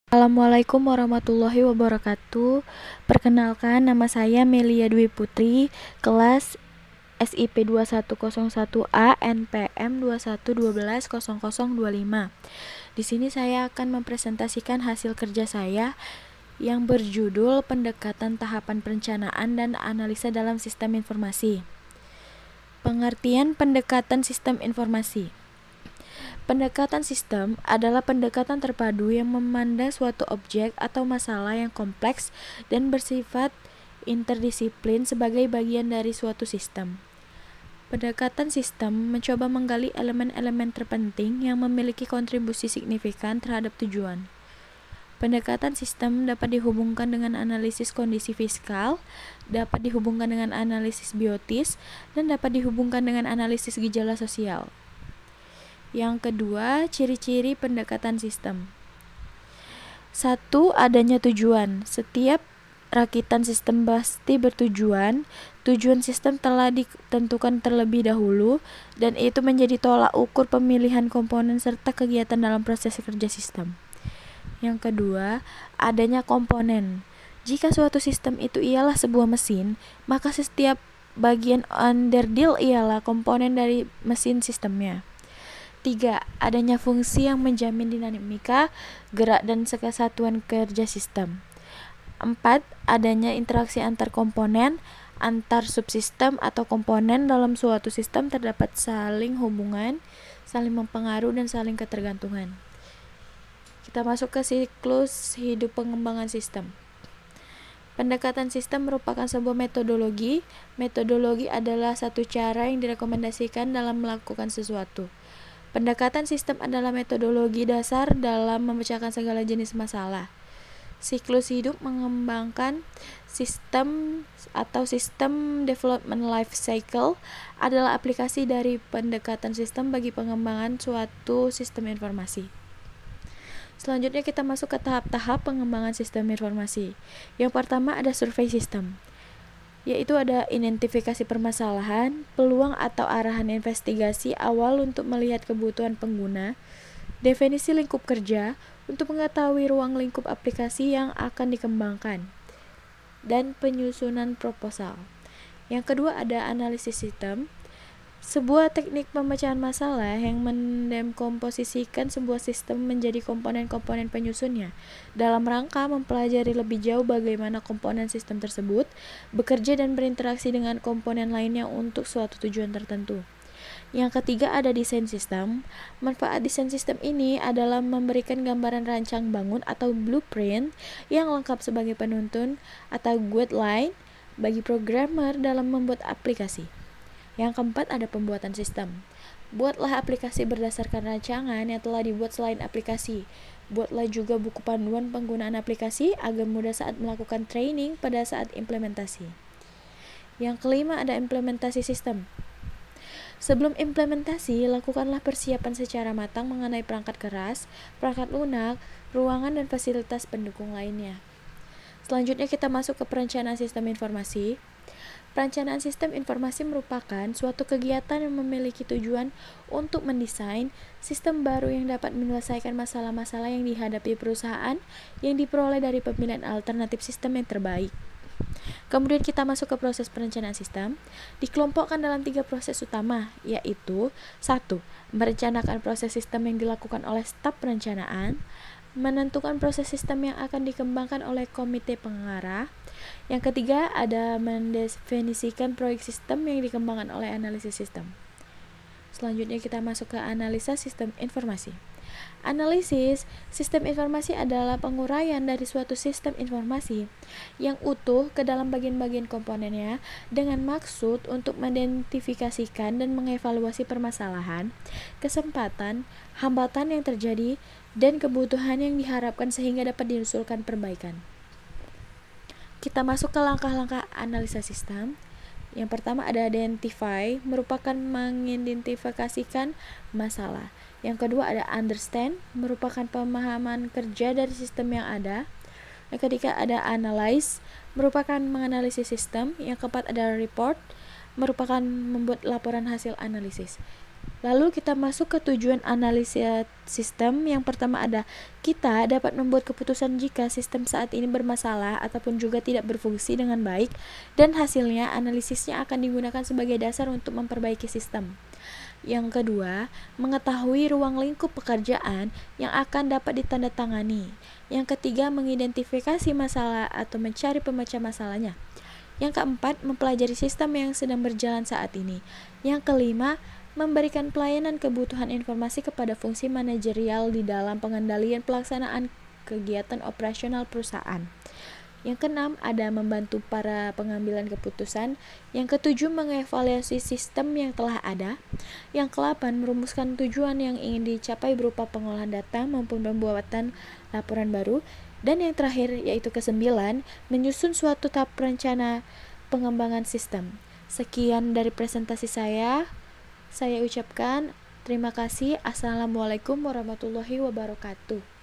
Assalamualaikum warahmatullahi wabarakatuh. Perkenalkan, nama saya Melia Dwi Putri, kelas SIP 2101A NPM 21120025. Di sini saya akan mempresentasikan hasil kerja saya yang berjudul Pendekatan Tahapan Perencanaan dan Analisa dalam Sistem Informasi. Pengertian pendekatan sistem informasi. Pendekatan sistem adalah pendekatan terpadu yang memandang suatu objek atau masalah yang kompleks dan bersifat interdisiplin sebagai bagian dari suatu sistem. Pendekatan sistem mencoba menggali elemen-elemen terpenting yang memiliki kontribusi signifikan terhadap tujuan. Pendekatan sistem dapat dihubungkan dengan analisis kondisi fiskal, dapat dihubungkan dengan analisis biotis, dan dapat dihubungkan dengan analisis gejala sosial. Yang kedua, ciri-ciri pendekatan sistem. 1. Adanya tujuan. Setiap rakitan sistem pasti bertujuan. Tujuan sistem telah ditentukan terlebih dahulu, dan itu menjadi tolak ukur pemilihan komponen serta kegiatan dalam proses kerja sistem. Yang kedua, adanya komponen. Jika suatu sistem itu ialah sebuah mesin, maka setiap bagian underdeal ialah komponen dari mesin sistemnya. 3. Adanya fungsi yang menjamin dinamika, gerak, dan kesatuan kerja sistem. 4. Adanya interaksi antar komponen, antar subsistem atau komponen dalam suatu sistem terdapat saling hubungan, saling mempengaruhi, dan saling ketergantungan. Kita masuk ke siklus hidup pengembangan sistem. Pendekatan sistem merupakan sebuah metodologi. Metodologi adalah satu cara yang direkomendasikan dalam melakukan sesuatu. Pendekatan sistem adalah metodologi dasar dalam memecahkan segala jenis masalah. Siklus hidup mengembangkan sistem atau sistem development life cycle adalah aplikasi dari pendekatan sistem bagi pengembangan suatu sistem informasi. Selanjutnya kita masuk ke tahap-tahap pengembangan sistem informasi. Yang pertama ada survei sistem, yaitu ada identifikasi permasalahan, peluang atau arahan investigasi awal untuk melihat kebutuhan pengguna, definisi lingkup kerja untuk mengetahui ruang lingkup aplikasi yang akan dikembangkan, dan penyusunan proposal. Yang kedua ada analisis sistem, sebuah teknik pemecahan masalah yang mendekomposisikan sebuah sistem menjadi komponen-komponen penyusunnya dalam rangka mempelajari lebih jauh bagaimana komponen sistem tersebut bekerja dan berinteraksi dengan komponen lainnya untuk suatu tujuan tertentu. Yang ketiga ada desain sistem. Manfaat desain sistem ini adalah memberikan gambaran rancang bangun atau blueprint yang lengkap sebagai penuntun atau guideline bagi programmer dalam membuat aplikasi. Yang keempat ada pembuatan sistem. Buatlah aplikasi berdasarkan rancangan yang telah dibuat selain aplikasi. Buatlah juga buku panduan penggunaan aplikasi agar mudah saat melakukan training pada saat implementasi. Yang kelima ada implementasi sistem. Sebelum implementasi, lakukanlah persiapan secara matang mengenai perangkat keras, perangkat lunak, ruangan, dan fasilitas pendukung lainnya. Selanjutnya kita masuk ke perencanaan sistem informasi. Perencanaan sistem informasi merupakan suatu kegiatan yang memiliki tujuan untuk mendesain sistem baru yang dapat menyelesaikan masalah-masalah yang dihadapi perusahaan yang diperoleh dari pemilihan alternatif sistem yang terbaik. Kemudian kita masuk ke proses perencanaan sistem. Dikelompokkan dalam 3 proses utama, yaitu 1. Merencanakan proses sistem yang dilakukan oleh staf perencanaan, menentukan proses sistem yang akan dikembangkan oleh komite pengarah. Yang ketiga ada mendefinisikan proyek sistem yang dikembangkan oleh analisis sistem. Selanjutnya kita masuk ke analisa sistem informasi. Analisis sistem informasi adalah penguraian dari suatu sistem informasi yang utuh ke dalam bagian-bagian komponennya dengan maksud untuk mengidentifikasikan dan mengevaluasi permasalahan, kesempatan, hambatan yang terjadi, dan kebutuhan yang diharapkan sehingga dapat diusulkan perbaikan. Kita masuk ke langkah-langkah analisa sistem. Yang pertama ada identify, merupakan mengidentifikasikan masalah. Yang kedua ada understand, merupakan pemahaman kerja dari sistem yang ada. Yang ketiga ada analyze, merupakan menganalisis sistem. Yang keempat ada report, merupakan membuat laporan hasil analisis. Lalu kita masuk ke tujuan analisis sistem. Yang pertama ada, kita dapat membuat keputusan jika sistem saat ini bermasalah ataupun juga tidak berfungsi dengan baik, dan hasilnya analisisnya akan digunakan sebagai dasar untuk memperbaiki sistem. Yang kedua, mengetahui ruang lingkup pekerjaan yang akan dapat ditandatangani. Yang ketiga, mengidentifikasi masalah atau mencari pemecah masalahnya. Yang keempat, mempelajari sistem yang sedang berjalan saat ini. Yang kelima, memberikan pelayanan kebutuhan informasi kepada fungsi manajerial di dalam pengendalian pelaksanaan kegiatan operasional perusahaan. Yang keenam, ada membantu para pengambilan keputusan. Yang ketujuh, mengevaluasi sistem yang telah ada. Yang kedelapan, merumuskan tujuan yang ingin dicapai berupa pengolahan data maupun pembuatan laporan baru. Dan yang terakhir, yaitu kesembilan, menyusun suatu tahap rencana pengembangan sistem. Sekian dari presentasi saya ucapkan terima kasih. Assalamualaikum warahmatullahi wabarakatuh.